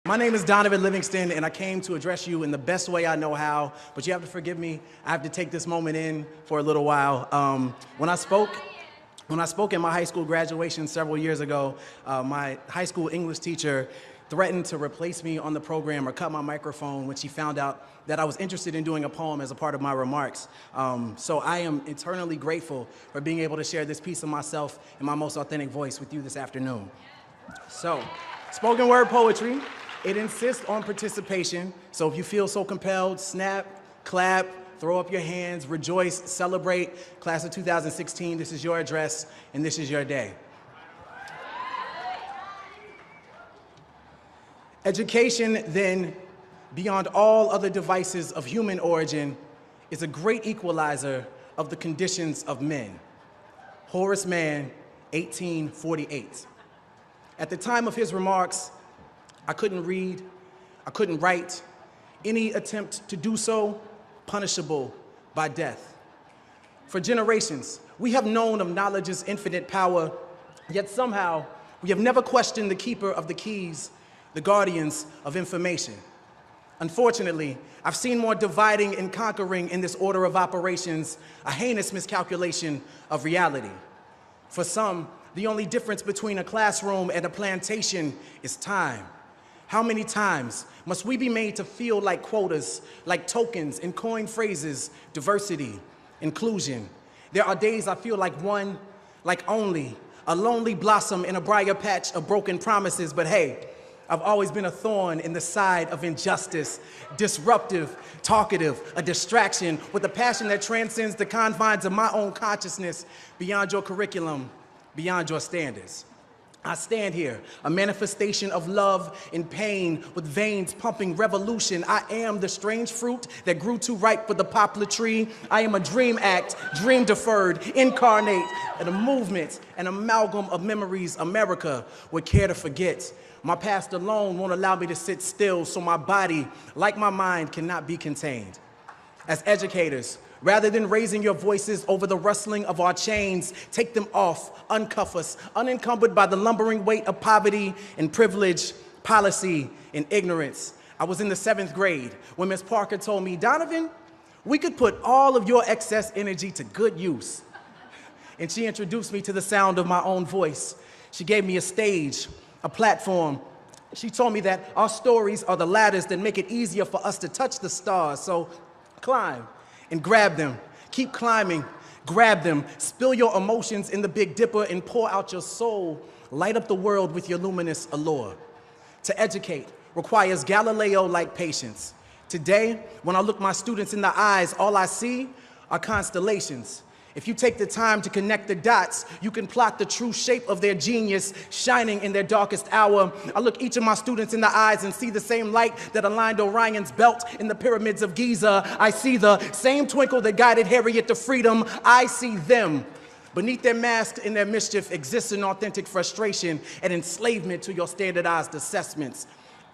My name is Donovan Livingston, and I came to address you in the best way I know how, but you have to forgive me. I have to take this moment in for a little while. When I spoke in my high school graduation several years ago, my high school English teacher threatened to replace me on the program or cut my microphone when she found out that I was interested in doing a poem as a part of my remarks. So I am eternally grateful for being able to share this piece of myself in my most authentic voice with you this afternoon. So, spoken word poetry. It insists on participation, so if you feel so compelled, snap, clap, throw up your hands, rejoice, celebrate. Class of 2016, this is your address, and this is your day. Education, then, beyond all other devices of human origin, is a great equalizer of the conditions of men. Horace Mann, 1848. At the time of his remarks, I couldn't read, I couldn't write. Any attempt to do so, punishable by death. For generations, we have known of knowledge's infinite power, yet somehow we have never questioned the keeper of the keys, the guardians of information. Unfortunately, I've seen more dividing and conquering in this order of operations, a heinous miscalculation of reality. For some, the only difference between a classroom and a plantation is time. How many times must we be made to feel like quotas, like tokens and coined phrases, diversity, inclusion? There are days I feel like one, like only, a lonely blossom in a briar patch of broken promises, but hey, I've always been a thorn in the side of injustice, disruptive, talkative, a distraction with a passion that transcends the confines of my own consciousness, beyond your curriculum, beyond your standards. I stand here, a manifestation of love and pain with veins pumping revolution. I am the strange fruit that grew too ripe for the poplar tree. I am a dream act, dream deferred, incarnate, and a movement, an amalgam of memories America would care to forget. My past alone won't allow me to sit still, so my body, like my mind, cannot be contained. As educators, rather than raising your voices over the rustling of our chains, take them off, uncuff us, unencumbered by the lumbering weight of poverty and privilege, policy and ignorance. I was in the 7th grade when Ms. Parker told me, Donovan, we could put all of your excess energy to good use. And she introduced me to the sound of my own voice. She gave me a stage, a platform. She told me that our stories are the ladders that make it easier for us to touch the stars. So climb and grab them. Keep climbing, grab them. Spill your emotions in the Big Dipper and pour out your soul. Light up the world with your luminous allure. To educate requires Galileo-like patience. Today, when I look my students in the eyes, all I see are constellations. If you take the time to connect the dots, you can plot the true shape of their genius shining in their darkest hour. I look each of my students in the eyes and see the same light that aligned Orion's belt in the pyramids of Giza. I see the same twinkle that guided Harriet to freedom. I see them. Beneath their mask and their mischief exists an authentic frustration and enslavement to your standardized assessments.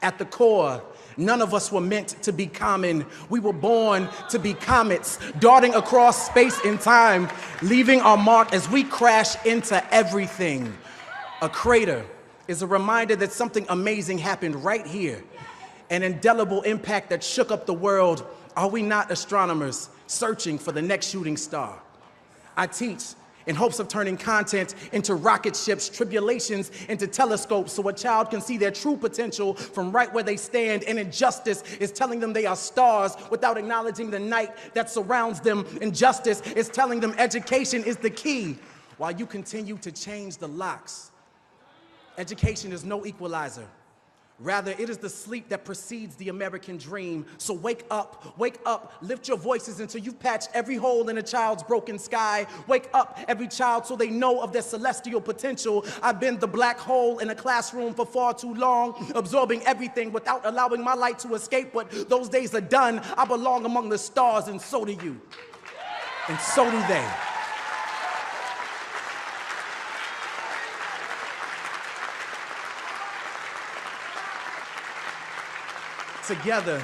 At the core, none of us were meant to be common. We were born to be comets, darting across space and time, leaving our mark as we crash into everything. A crater is a reminder that something amazing happened right here, an indelible impact that shook up the world. Are we not astronomers searching for the next shooting star? I teach in hopes of turning content into rocket ships, tribulations into telescopes, so a child can see their true potential from right where they stand. And injustice is telling them they are stars without acknowledging the night that surrounds them. Injustice is telling them education is the key while you continue to change the locks. Education is no equalizer. Rather, it is the sleep that precedes the American dream. So wake up, lift your voices until you've patched every hole in a child's broken sky. Wake up, every child, so they know of their celestial potential. I've been the black hole in a classroom for far too long, absorbing everything without allowing my light to escape. But those days are done. I belong among the stars, and so do you. And so do they. Together,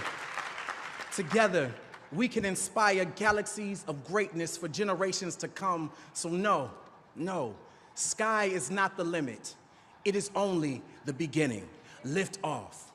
we can inspire galaxies of greatness for generations to come. So no, sky is not the limit. It is only the beginning. Lift off.